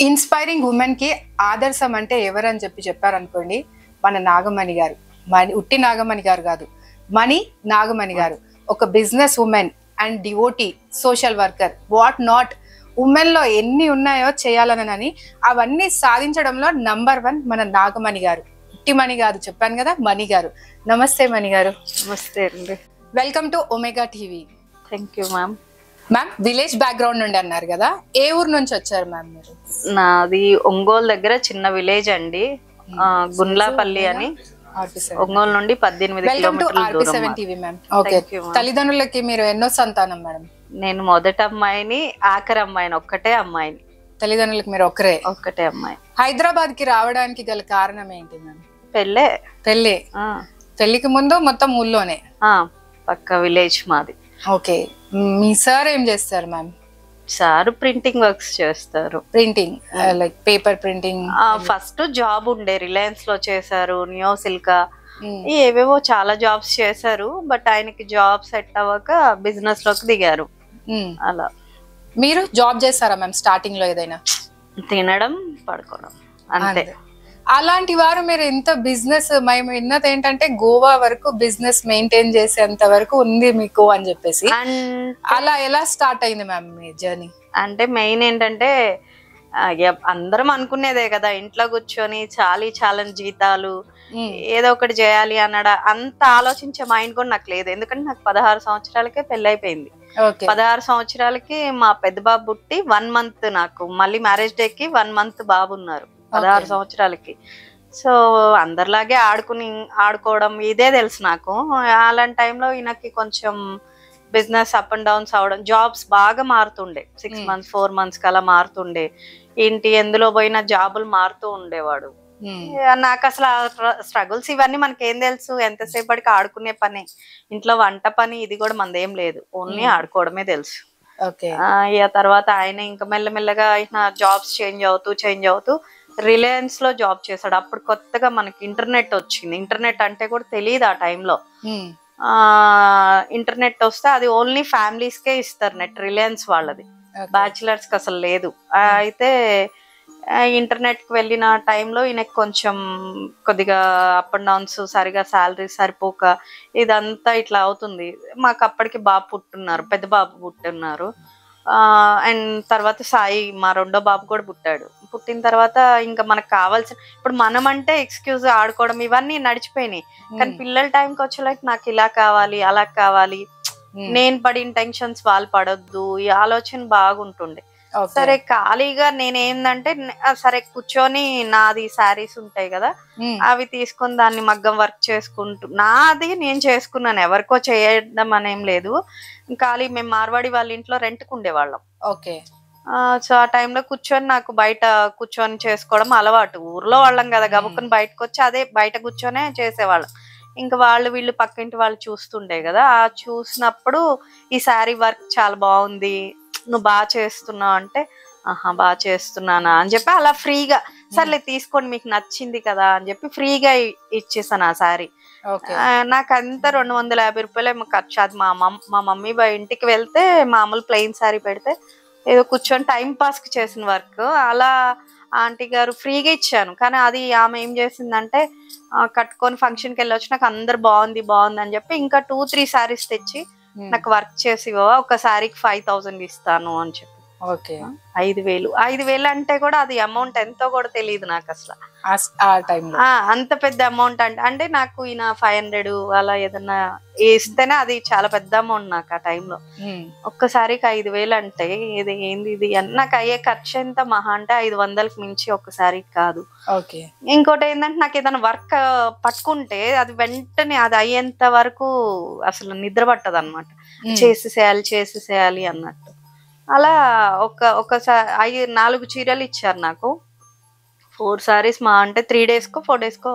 Inspiring women కి ఆదర్శం అంటే ఎవరని చెప్పారనుకోండి, మన నాగమణి గారు. ఉట్టి నాగమణి గారు కాదు, మణి నాగమణి గారు. ఒక business women and devotee, social worker, what not. Women లో ఎన్ని ఉన్నాయో చేయాలనని అవన్నీ సాధించడంలో నంబర్ 1 మన నాగమణి గారు. ఉట్టి మణి గారు చెప్పాను కదా, మణి గారు. నమస్తే మణి గారు. నమస్తే అండి. Welcome to omega TV. Thank you ma'am. Ma'am, village background నుండి అన్నారు కదా, ఏ ఊరు నుంచి వచ్చారు మ్యామ్ మీరు? నాది ఒంగోలు దగ్గర చిన్న విలేజ్ అండి, గుండ్లాపల్లి అని. ఒంగోలు నుండి 18 కిలోమీటర్ల దూరం. తల్లిదండ్రులకి మీరు ఎన్నో సంతానం మేడం? నేను మొదటి అమ్మాయిని, ఆఖరి అమ్మాయిని, ఒక్కటే అమ్మాయిని. తల్లిదండ్రులకి మీరు ఒక్కటే అమ్మాయి. హైదరాబాద్ కి రావడానికి గల కారణం ఏంటి మ్యామ్? పెళ్ళి. పెళ్లికి ముందు మొత్తం ఊళ్ళోనే? పక్క విలేజ్ మాది. ఓకే. మీ సార్ ఏం చేస్తారు మ్యామ్? సార్ ప్రింటింగ్ వర్క్స్ చేస్తారు. Printing like paper printing. First job ఉండే రిలయన్స్ లో చేశారు, నియో సిల్కా, ఏవేవో చాలా జాబ్స్ చేశారు. బట్ ఆయనకి జాబ్ సెట్ అవ్వక బిజినెస్ లోకి దిగారు. అలా. మీరు జాబ్ చేస్తారా మ్యామ్ స్టార్టింగ్ లో? ఏదైనా తినడం, పడుకోవడం, అంతే. అలాంటి వారు మీరు ఇంత బిజినెస్, మేము విన్నది ఏంటంటే గోవా వరకు బిజినెస్ మెయింటైన్ చేసేంత వరకు ఉంది మీకు అని చెప్పేసి. అలా ఎలా స్టార్ట్ అయింది మ్యామ్ మీ జర్నీ? అంటే మెయిన్ ఏంటంటే అందరం అనుకునేదే కదా, ఇంట్లో కూర్చొని చాలని జీతాలు, ఏదో ఒకటి చేయాలి అంత ఆలోచించే మైండ్ కూడా నాకు లేదు. ఎందుకంటే నాకు 16 సంవత్సరాలకే పెళ్లి అయిపోయింది. 16 సంవత్సరాలకి మా పెద్ద బాబు పుట్టి 1 మంత్, నాకు మళ్ళీ మ్యారేజ్ డేకి 1 మంత్ బాబు ఉన్నారు 16 సంవత్సరాలకి. సో అందరిలాగే ఆడుకోవడం ఇదే తెలుసు నాకు. అలాంటి టైంలో ఈయనకి కొంచెం బిజినెస్ అప్ అండ్ డౌన్స్ అవడం, జాబ్స్ బాగా మారుతుండే, 6 months 4 months అలా మారుతుండే. ఇంటి ఎందులో పోయినా జాబులు మారుతూ ఉండేవాడు. నాకు అసలు స్ట్రగుల్స్ ఇవన్నీ మనకేం తెలుసు, ఎంతసేపటికి ఆడుకునే పని, ఇంట్లో వంట పని ఇది కూడా మనదేం లేదు, ఓన్లీ ఆడుకోవడమే తెలుసు. ఇక తర్వాత ఆయన ఇంకా మెల్లమెల్లగా జాబ్స్ చేంజ్ అవుతూ రిలయన్స్ లో జాబ్ చేశాడు. అప్పుడు కొత్తగా మనకి ఇంటర్నెట్ వచ్చింది. ఇంటర్నెట్ అంటే కూడా తెలియదు ఆ టైంలో. ఇంటర్నెట్ వస్తే అది ఓన్లీ ఫ్యామిలీస్ కే ఇస్తారు నెట్, రిలయన్స్ వాళ్ళది, బ్యాచిలర్స్ కి అసలు లేదు. అయితే ఇంటర్నెట్ కి వెళ్ళిన టైంలో ఈయనకి కొంచెం కొద్దిగా అప్ అండ్ డౌన్స్, సరిగా శాలరీ సరిపోక ఇదంతా ఇట్లా అవుతుంది. మాకు అప్పటికి బాబు పుట్టున్నారు, పెద్ద బాబు పుట్టున్నారు. అండ్ తర్వాత సాయి, మా రెండో బాబు కూడా పుట్టిన తర్వాత ఇంకా మనకు కావాల్సిన, ఇప్పుడు మనం అంటే ఎక్స్క్యూజ్ ఆడుకోవడం ఇవన్నీ నడిచిపోయినాయి. కానీ పిల్లల టైంకి వచ్చేలాకి నాకు ఇలా కావాలి, అలా కావాలి, నేను పడిన టెన్షన్స్ వాళ్ళు పడొద్దు, ఈ ఆలోచన బాగుంటుండే. సరే ఖాళీగా నేనేందంటే, సరే కూర్చొని నాది శారీస్ ఉంటాయి కదా, అవి తీసుకొని దాన్ని మగ్గం వర్క్ చేసుకుంటూ, నాది నేను చేసుకున్నాను, ఎవరికో చేయడం అనేం లేదు. ఖాళీ మేము మార్వాడి వాళ్ళ ఇంట్లో రెంట్కు ఉండేవాళ్ళం. ఓకే. సో ఆ టైంలో కూర్చొని నాకు బయట కూర్చొని చేసుకోవడం అలవాటు. ఊర్లో వాళ్ళం కదా, గబుక్కుని బయటకు వచ్చి అదే బయట కూర్చొనే చేసేవాళ్ళం. ఇంకా వీళ్ళు పక్కింటి వాళ్ళు చూస్తుండే కదా, చూసినప్పుడు ఈ శారీ వర్క్ చాలా బాగుంది, నువ్వు బాగా చేస్తున్నావు అంటే, బాగా చేస్తున్నానా అని చెప్పి అలా ఫ్రీగా, సర్లే తీసుకోండి మీకు నచ్చింది కదా అని చెప్పి ఫ్రీగా ఇచ్చేసాను ఆ శారీ. నాకు అంతా 250 రూపాయలు ఖర్చు. అది మా మమ్మీ ఇంటికి వెళ్తే మామూలు ప్లెయిన్ శారీ పెడితే ఏదో కూర్చొని టైం పాస్ కి చేసిన వర్క్, అలా ఆంటీ గారు ఫ్రీగా ఇచ్చాను. కానీ అది ఆమె ఏం చేసిందంటే, కట్టుకొని ఫంక్షన్కి వెళ్ళొచ్చు, నాకు అందరు బాగుంది అని చెప్పి ఇంకా 2-3 శారీస్ తెచ్చి నాకు వర్క్ చేసి ఇవ్వవా, ఒక శారీకి 5000 ఇస్తాను అని చెప్పి. 5,000 అంటే కూడా అది అమౌంట్ ఎంతో కూడా తెలియదు నాకు అసలు అంత పెద్ద అమౌంట్. అంటే నాకు ఈయన 500 అలా ఏదన్నా ఇస్తేనే అది చాలా పెద్ద అమౌంట్ నాకు ఆ టైంలో. ఒక్కసారికి 5,000 అంటే ఇది నాకు అయ్యే ఖర్చు ఎంత మహా అంటే 500కి మించి ఒక్కసారికి కాదు. ఇంకోటి ఏంటంటే, నాకు ఏదైనా వర్క్ పట్టుకుంటే అది వెంటనే అది అయ్యేంత వరకు అసలు నిద్ర పట్టదు అనమాట, చేసేసేయాలి అన్నట్టు. అలా ఒకసారి 4 చీరలు ఇచ్చారు నాకు, 4 sarees మా అంటే 3 days కో 4 days కో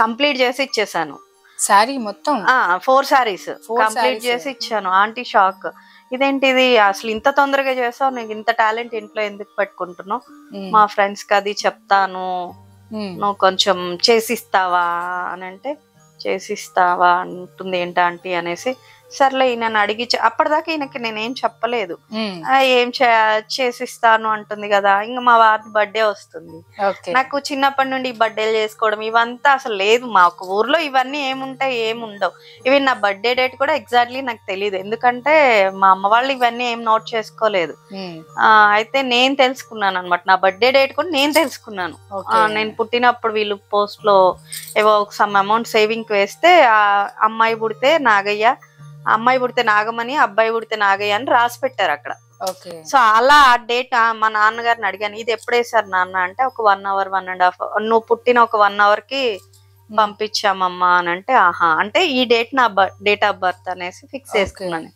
కంప్లీట్ చేసి ఇచ్చేసాను. సారీ మొత్తం 4 sarees కంప్లీట్ చేసి ఇచ్చాను. ఆంటీ షాక్, ఇదేంటిది అసలు ఇంత తొందరగా చేసావు, నీకు ఇంత టాలెంట్ ఇంట్లో ఎందుకు పెట్టుకుంటున్నావు, మా ఫ్రెండ్స్ కి అది చెప్తాను, నువ్వు కొంచెం చేసిస్తావా అని అంటే, చేసిస్తావా అంటుంది ఏంటి ఆంటీ అనేసి, సర్లే ఈయనని అడిగి అప్పటిదాకా ఈయనకి నేనేం చెప్పలేదు. ఏం చేసిస్తాను అంటుంది కదా, ఇంకా మా వారి బర్త్డే వస్తుంది. నాకు చిన్నప్పటి నుండి బర్త్డేలు చేసుకోవడం ఇవంతా అసలు లేదు. మా ఒక ఊర్లో ఇవన్నీ ఏముంటాయి, ఏముండవు. ఇవి నా బర్త్డే డేట్ కూడా ఎగ్జాక్ట్లీ నాకు తెలియదు, ఎందుకంటే మా అమ్మ వాళ్ళు ఇవన్నీ ఏం నోట్ చేసుకోలేదు. అయితే నేను తెలుసుకున్నాను అనమాట, నా బర్త్డే డేట్ కూడా నేను తెలుసుకున్నాను. నేను పుట్టినప్పుడు వీళ్ళు పోస్ట్ లో ఏవో సమ్ అమౌంట్ సేవింగ్ వేస్తే అమ్మాయి పుడితే నాగయ్య, అమ్మాయి పుడితే నాగమణి, అబ్బాయి పుడితే నాగయ్య అని రాసి పెట్టారు అక్కడ. సో అలా ఆ డేట్ మా నాన్నగారిని అడిగాను, ఇది ఎప్పుడు వేసారు నాన్న అంటే, ఒక 1 hour 1.5 నువ్వు పుట్టిన ఒక 1 hour కి పంపించామమ్మా అని అంటే, ఆహా అంటే ఈ డేట్ నా డేట్ ఆఫ్ బర్త్ అనేసి ఫిక్స్ చేసుకున్నాను.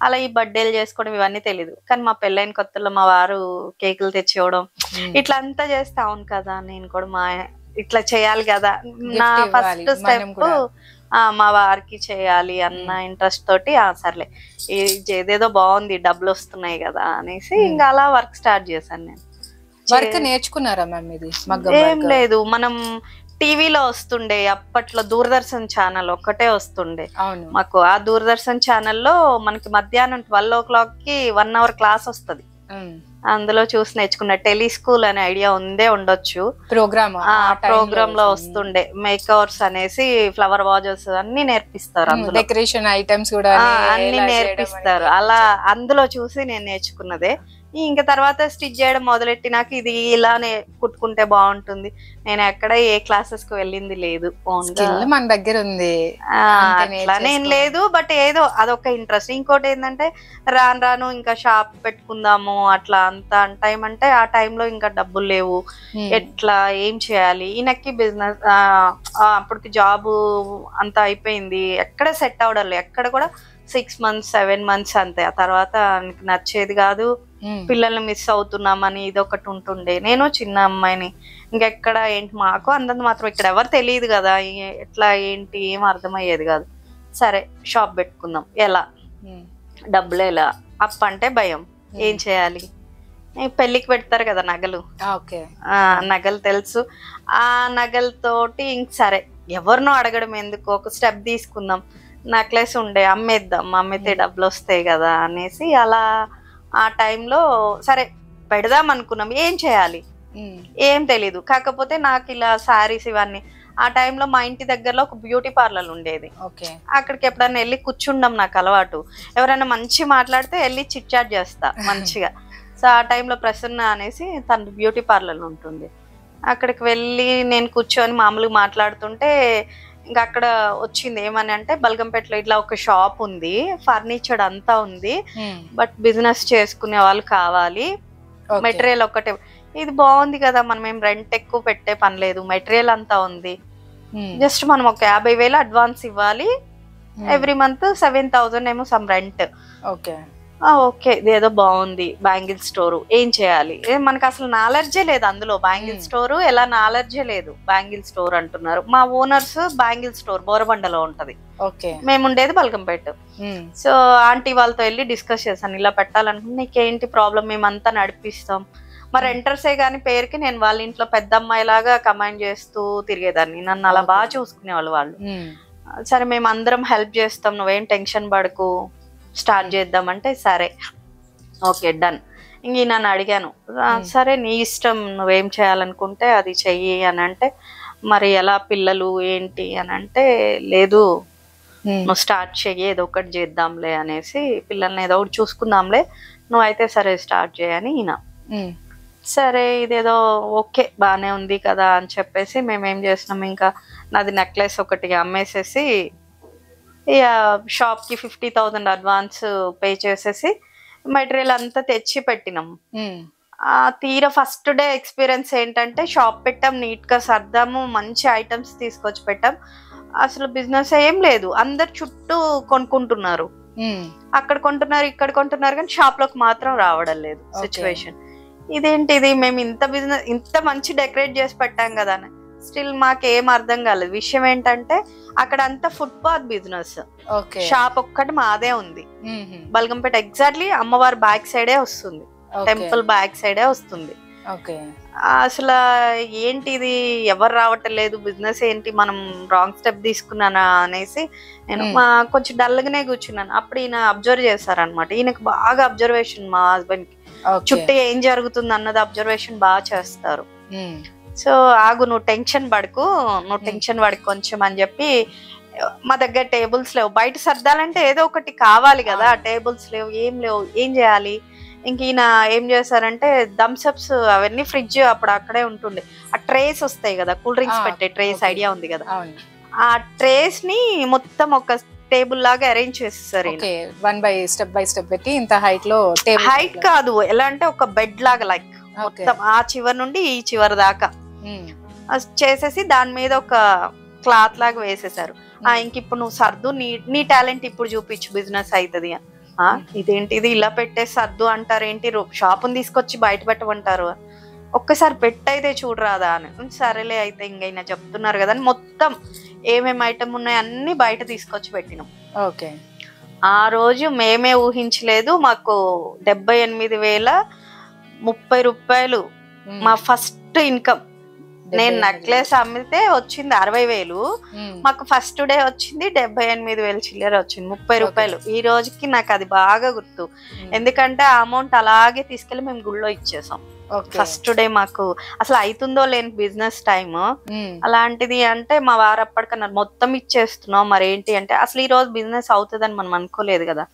అలా ఈ బర్త్డేలు చేసుకోవడం ఇవన్నీ తెలీదు. కానీ మా పెళ్ళైన కొత్తలో మా వారు కేకులు తెచ్చివ్వడం ఇట్లా అంతా చేస్తే, అవును కదా నేను కూడా మా ఇట్లా చేయాలి కదా, నా ఫస్ట్ స్టెప్ మా వారికి చేయాలి అన్న ఇంట్రెస్ట్ తోటి సర్లే ఏదేదో బాగుంది డబ్బులు వస్తున్నాయి కదా అనేసి ఇంకా అలా వర్క్ స్టార్ట్ చేశాను. నేను వర్క్ నేర్చుకున్నారా మ్యామ్? ఇది ఏం లేదు, మనం టీవీలో వస్తుండే అప్పట్లో దూరదర్శన్ ఛానల్ ఒక్కటే వస్తుండే మాకు. ఆ దూరదర్శన్ ఛానల్లో మనకి మధ్యాహ్నం 12 o'clock కి 1 hour క్లాస్ వస్తుంది. అందులో చూసి నేర్చుకున్న. టెలిస్కూల్ అనే ఐడియా ఉందే ఉండొచ్చు, ప్రోగ్రామ్ లో వస్తుండే. మేకవర్స్ అనేసి ఫ్లవర్ వాజెస్ అన్ని నేర్పిస్తారు, డెకరేషన్ ఐటమ్స్ కూడా అన్ని నేర్పిస్తారు. అలా అందులో చూసి నేను నేర్చుకున్నదే. ఇంకా తర్వాత స్టిచ్ చేయడం మొదలెట్టినాక ఇది ఇలానే కుట్టుకుంటే బాగుంటుంది. నేను ఎక్కడ ఏ క్లాసెస్ కి వెళ్ళింది లేదు, మన దగ్గర ఉంది అట్లానేం లేదు. బట్ ఏదో అదొక ఇంట్రెస్ట్. ఇంకోటి ఏంటంటే రాను రాను ఇంకా షాప్ పెట్టుకుందాము అట్లా అంత టైం అంటే, ఆ టైంలో ఇంకా డబ్బులు లేవు, ఎట్లా ఏం చేయాలి. ఈయనకి బిజినెస్ అప్పటికి జాబ్ అంతా అయిపోయింది, ఎక్కడ సెట్ అవడం లేదు. ఎక్కడ కూడా 6 months 7 months అంతే. ఆ తర్వాత నచ్చేది కాదు, పిల్లల్ని మిస్ అవుతున్నామని ఇదొకటి ఉంటుండే. నేను చిన్న అమ్మాయిని, ఇంకెక్కడ ఏంటి మాకు అందంత మాత్రం ఇక్కడ ఎవరు తెలియదు కదా, ఎట్లా ఏంటి ఏం అర్థమయ్యేది కాదు. సరే షాప్ పెట్టుకుందాం, ఎలా డబ్బులు ఎలా, అప్ అంటే భయం, ఏం చేయాలి. పెళ్ళికి పెడతారు కదా నగలు, నగలు తెలుసు. ఆ నగలతోటి ఇంక సరే ఎవరినో అడగడం ఎందుకు, ఒక స్టెప్ తీసుకుందాం. నెక్లెస్ ఉండే అమ్మేద్దాం, అమ్మితే డబ్బులు వస్తాయి కదా అనేసి అలా ఆ టైంలో సరే పెడదాం అనుకున్నాం. ఏం చేయాలి ఏం తెలీదు. కాకపోతే నాకు ఇలా శారీస్ ఇవన్నీ. ఆ టైంలో మా ఇంటి దగ్గరలో ఒక బ్యూటీ పార్లర్ ఉండేది, అక్కడికి ఎప్పుడైనా వెళ్ళి కూర్చుండం నాకు అలవాటు. ఎవరైనా మంచి మాట్లాడితే వెళ్ళి చిట్ చాట్ చేస్తా మంచిగా. సో ఆ టైంలో ప్రసన్న అనేసి తన బ్యూటీ పార్లర్ ఉంటుంది, అక్కడికి వెళ్ళి నేను కూర్చొని మామూలుగా మాట్లాడుతుంటే ఇంకా అక్కడ వచ్చింది ఏమని అంటే, బల్గంపేటలో ఇట్లా ఒక షాప్ ఉంది, ఫర్నిచర్ అంతా ఉంది, బట్ బిజినెస్ చేసుకునే వాళ్ళు కావాలి, మెటీరియల్ ఒకటే. ఇది బాగుంది కదా, మనం ఏం రెంట్ ఎక్కువ పెట్టే పని లేదు, మెటీరియల్ అంతా ఉంది, జస్ట్ మనం ఒక 50,000 అడ్వాన్స్ ఇవ్వాలి, ఎవ్రీ మంత్ 7,000 ఏమో సమ్ రెంట్. ఓకే ఇదేదో బాగుంది. బ్యాంగిల్ స్టోర్ ఏం చేయాలి, మనకు అసలు నాలెడ్జే లేదు అందులో. బ్యాంగిల్ స్టోర్ ఎలా నాలెడ్జే లేదు. బ్యాంగిల్ స్టోర్ అంటున్నారు. మా ఓనర్స్ బ్యాంగిల్ స్టోర్ బోరబండలో ఉంటది, మేము ఉండేది బల్కంపేట. సో ఆంటీ వాళ్ళతో వెళ్ళి డిస్కస్ చేశాను, ఇలా పెట్టాలనుకుంటే నీకేంటి ప్రాబ్లం, మేమంతా నడిపిస్తాం. మరి ఎంటర్సే గానీ పేరుకి నేను వాళ్ళ ఇంట్లో పెద్ద అమ్మాయిలాగా కమాండ్ చేస్తూ తిరిగేదాన్ని, నన్ను అలా బాగా చూసుకునేవాళ్ళు వాళ్ళు. సరే మేము అందరం హెల్ప్ చేస్తాం, నువ్వేం టెన్షన్ పడకు, స్టార్ట్ చేద్దామంటే సరే ఓకే డన్. ఇంక నన్ను అడిగాను, సరే నీ ఇష్టం, నువ్వేం చేయాలనుకుంటే అది చెయ్యి అని అంటే, మరి ఎలా పిల్లలు ఏంటి అని అంటే, లేదు నువ్వు స్టార్ట్ చెయ్యి, ఏదో ఒకటి చేద్దాంలే అనేసి, పిల్లల్ని ఏదో ఒకటి చూసుకుందాంలే, నువ్వైతే సరే స్టార్ట్ చేయని ఈయన. సరే ఇదేదో ఓకే బాగానే ఉంది కదా అని చెప్పేసి మేమేం చేసినాం, ఇంకా నాది నెక్లెస్ ఒకటి అమ్మేసేసి ఇక షాప్కి 50,000 అడ్వాన్స్ పే చేసేసి మెటీరియల్ అంతా తెచ్చి పెట్టినాం. తీరా ఫస్ట్ డే ఎక్స్పీరియన్స్ ఏంటంటే, షాప్ పెట్టాం, నీట్గా సర్దాము, మంచి ఐటమ్స్ తీసుకొచ్చి పెట్టాం, అసలు బిజినెస్ ఏం లేదు. అందరు చుట్టూ కొనుక్కుంటున్నారు, అక్కడ కొంటున్నారు ఇక్కడ కొంటున్నారు, కానీ షాప్ లోకి మాత్రం రావడం లేదు సిచ్యువేషన్. ఇదేంటిది, మేము ఇంత బిజినెస్ ఇంత మంచి డెకరేట్ చేసి పెట్టాం కదా అని స్టిల్ మాకేం అర్థం కాలేదు. విషయం ఏంటంటే అక్కడ అంతా ఫుట్పాత్ బిజినెస్, షాప్ ఒక్కటి మాదే ఉంది. బల్గంపేట ఎగ్జాక్ట్లీ అమ్మవారి బ్యాక్ సైడే వస్తుంది, టెంపుల్ బ్యాక్ సైడే వస్తుంది. అసలు ఏంటి ఇది, ఎవరు రావట్లేదు, బిజినెస్ ఏంటి, మనం రాంగ్ స్టెప్ తీసుకున్నానా అనేసి నేను కొంచెం డల్గానే కూర్చున్నాను. అప్పుడు ఈయన అబ్జర్వ్ చేశారనమాట. ఈయనకు బాగా అబ్జర్వేషన్, మా హస్బెండ్ కి చుట్టూ ఏం జరుగుతుంది అన్నది అబ్జర్వేషన్ బాగా చేస్తారు. సో ఆగు, నువ్వు టెన్షన్ పడకు కొంచెం అని చెప్పి, మా దగ్గర టేబుల్స్ లేవు, బయట సర్దాలంటే ఏదో ఒకటి కావాలి కదా, టేబుల్స్ లేవు, ఏం చేయాలి. ఇంక ఈయన ఏం చేశారంటే థమ్స్అప్స్ అవన్నీ ఫ్రిడ్జ్ అప్పుడు అక్కడే ఉంటుండే, ఆ ట్రేస్ వస్తాయి కదా కూల్ డ్రింక్స్ పెట్టే ట్రేస్, ఐడియా ఉంది కదా, ఆ ట్రేస్ ని మొత్తం ఒక టేబుల్ లాగా అరేంజ్ చేసేసారు. స్టెప్ బై స్టెప్ పెట్టి ఇంత హైట్ లో, హైట్ కాదు, ఎలా అంటే ఒక బెడ్ లాగా, లైక్ మొత్తం ఆ చివరి నుండి ఈ చివరి దాకా చేసేసి దాని మీద ఒక క్లాత్ లాగా వేసేసారు. ఇంక ఇప్పుడు నువ్వు సర్దు, నీ టాలెంట్ ఇప్పుడు చూపించు, బిజినెస్ అవుతుంది. ఇదేంటి ఇది ఇలా పెట్టే సర్దు అంటారు ఏంటి, షాపుని తీసుకొచ్చి బయట పెట్టమంటారు, ఒక్కసారి పెట్టయితే చూడరాదా అని. సరేలే అయితే ఇంకైనా చెప్తున్నారు కదా అని మొత్తం ఏమేమి ఐటమ్ ఉన్నాయో అన్ని బయట తీసుకొచ్చి పెట్టినాం. ఓకే. ఆ రోజు మేమే ఊహించలేదు, మాకు 78,030 రూపాయలు మా ఫస్ట్ ఇన్కమ్. నేను నెక్లెస్ అమ్మితే వచ్చింది 60,000, మాకు ఫస్ట్ డే వచ్చింది 78,000 చిల్లర వచ్చింది, 30 రూపాయలు. ఈ రోజుకి నాకు అది బాగా గుర్తు, ఎందుకంటే ఆ అమౌంట్ అలాగే తీసుకెళ్లి మేము గుళ్ళో ఇచ్చేసాం. ఫస్ట్ డే మాకు అసలు అవుతుందో లేని బిజినెస్ టైమ్ అలాంటిది. అంటే మా వారు అప్పటికన్నా మొత్తం ఇచ్చేస్తున్నాం, మరి ఏంటి అంటే అసలు ఈ రోజు బిజినెస్ అవుతుందని మనం అనుకోలేదు కదా,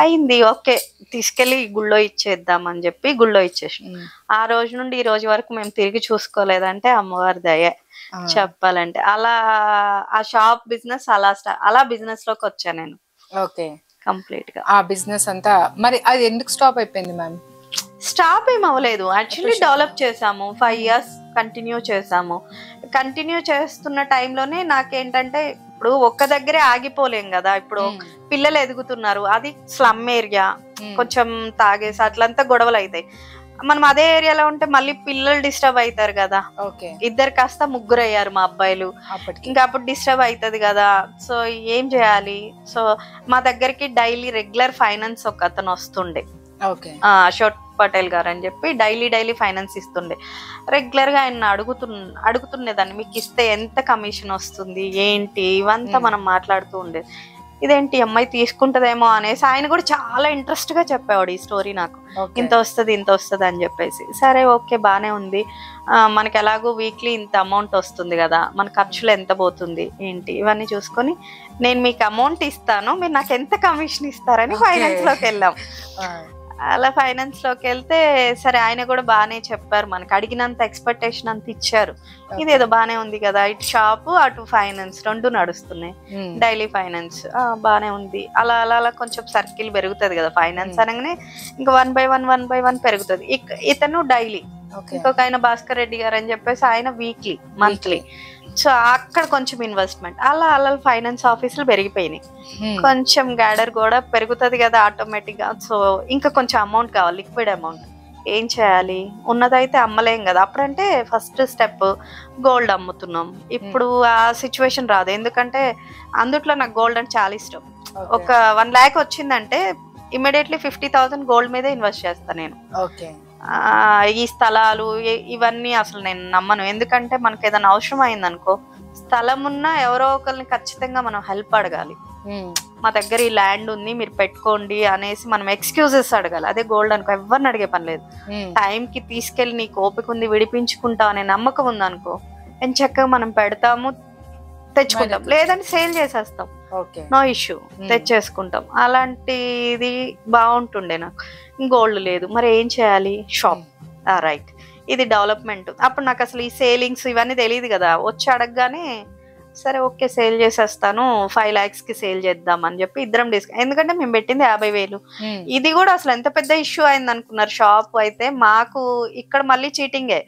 అయింది, ఓకే తీసుకెళ్లి గుళ్ళో ఇచ్చేద్దాం అని చెప్పి గుళ్ళో ఇచ్చేసాం. ఆ రోజు నుండి ఈ రోజు వరకు మేము తిరిగి చూసుకోలేదంటే అమ్మవారి దయ చెప్పాలంటే. అలా ఆ షాప్ బిజినెస్ అలా బిజినెస్ లోకి వచ్చా నేను. ఓకే, కంప్లీట్ గా ఆ బిజినెస్ అంతా. మరి అది ఎందుకు స్టాప్ అయిపోయింది మ్యామ్? స్టాప్ ఏం అవ్వలేదు, యాక్చువల్లీ డెవలప్ చేసాము, 5 years కంటిన్యూ చేసాము. కంటిన్యూ చేస్తున్న టైంలోనే నాకేంటంటే, ఇప్పుడు ఒక్క దగ్గరే ఆగిపోలేం కదా, ఇప్పుడు పిల్లలు ఎదుగుతున్నారు, అది స్లమ్ ఏరియా, కొంచెం తాగేసి అట్లంతా గొడవలు అవుతాయి. మనం అదే ఏరియాలో ఉంటే మళ్ళీ పిల్లలు డిస్టర్బ్ అవుతారు కదా, ఇద్దరు కాస్త ముగ్గురు అయ్యారు మా అబ్బాయిలు, ఇంకా అప్పుడు డిస్టర్బ్ అవుతుంది కదా. సో ఏం చేయాలి, సో మా దగ్గరికి డైలీ రెగ్యులర్ ఫైనాన్స్ ఒక అతను వస్తుండే, అశోక్ పటేల్ గారు అని చెప్పి డైలీ ఫైనాన్స్ ఇస్తుండే. రెగ్యులర్ గా ఆయన అడుగుతుండేదాన్ని, మీకు ఇస్తే ఎంత కమిషన్ వస్తుంది ఏంటి, ఇవంతా మనం మాట్లాడుతూ ఉండేది. ఇదేంటి అమ్మాయి తీసుకుంటదేమో అనేసి ఆయన కూడా చాలా ఇంట్రెస్ట్ గా చెప్పేవాడు ఈ స్టోరీ నాకు, ఇంత వస్తుంది అని చెప్పేసి. సరే ఓకే బానే ఉంది, మనకి ఎలాగో వీక్లీ ఇంత అమౌంట్ వస్తుంది కదా, మన ఖర్చులు ఎంత పోతుంది ఏంటి ఇవన్నీ చూసుకొని నేను మీకు అమౌంట్ ఇస్తాను, మీరు నాకు ఎంత కమిషన్ ఇస్తారని ఫైనాన్స్ లోకి వెళ్ళాం. అలా ఫైనాన్స్ లోకి వెళ్తే సరే ఆయన కూడా బాగానే చెప్పారు, మనకి అడిగినంత ఎక్స్పెక్టేషన్ అంత ఇచ్చారు. ఇదేదో బానే ఉంది కదా, ఇటు షాపు అటు ఫైనాన్స్ రెండు నడుస్తున్నాయి, డైలీ ఫైనాన్స్ బానే ఉంది. అలా అలా అలా కొంచెం సర్కిల్ పెరుగుతుంది కదా ఫైనాన్స్ అనగానే, ఇంకా 1 by 1 పెరుగుతుంది. ఇతను డైలీ, ఇంకొక ఆయన భాస్కర్ రెడ్డి గారు అని చెప్పేసి ఆయన వీక్లీ మంత్లీ. సో అక్కడ కొంచెం ఇన్వెస్ట్మెంట్, అలా అలా ఫైనాన్స్ ఆఫీసులు పెరిగిపోయినాయి, కొంచెం గ్యాడర్ కూడా పెరుగుతుంది కదా ఆటోమేటిక్ గా. సో ఇంకా కొంచెం అమౌంట్ కావాలి, లిక్విడ్ అమౌంట్. ఏం చేయాలి, ఉన్నదైతే అమ్మలేం కదా. అప్పుడంటే ఫస్ట్ స్టెప్ గోల్డ్ అమ్ముతున్నాం, ఇప్పుడు ఆ సిచ్యువేషన్ రాదు, ఎందుకంటే అందుట్లో నాకు గోల్డ్ అంటే చాలా ఇష్టం. ఒక 1 lakh వచ్చిందంటే ఇమ్మీడియట్లీ 50,000 గోల్డ్ మీదే ఇన్వెస్ట్ చేస్తాను నేను. ఈ స్థలాలు ఇవన్నీ అసలు నేను నమ్మను, ఎందుకంటే మనకి ఏదైనా అవసరం అయింది అనుకో, స్థలం ఉన్నా ఎవరో ఒకరిని ఖచ్చితంగా మనం హెల్ప్ అడగాలి. మా దగ్గర ఈ ల్యాండ్ ఉంది మీరు పెట్టుకోండి అనేసి మనం ఎక్స్క్యూజెస్ అడగాలి. అదే గోల్డ్ అనుకో ఎవరిని అడిగే పని లేదు, టైంకి తీసుకెళ్లి నీకు ఓపిక ఉంది విడిపించుకుంటావు అనే నమ్మకం ఉంది అనుకో, చక్కగా మనం పెడతాము తెచ్చుకుంటాం, లేదంటే సేల్ చేసేస్తాం, నో ఇష్యూ, తెచ్చేసుకుంటాం. అలాంటిది బాగుంటుండే నాకు. గోల్డ్ లేదు, మరి ఏం చేయాలి, షాప్ రైట్, ఇది డెవలప్మెంట్. అప్పుడు నాకు అసలు ఈ సేలింగ్స్ ఇవన్నీ తెలియదు కదా, వచ్చి అడగగానే సరే ఓకే సేల్ చేసేస్తాను, 5 lakhs కి సేల్ చేద్దాం అని చెప్పి ఇద్దరం ఎందుకంటే మేము పెట్టింది 50,000. ఇది కూడా అసలు ఎంత పెద్ద ఇష్యూ అయింది అనుకున్నారు. షాప్ అయితే మాకు ఇక్కడ మళ్ళీ చీటింగే.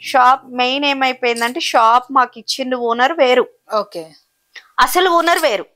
షాప్ మెయిన్ ఏమైపోయిందంటే, షాప్ మాకు ఇచ్చిండు ఓనర్ వేరు, అసలు ఓనర్ వేరు,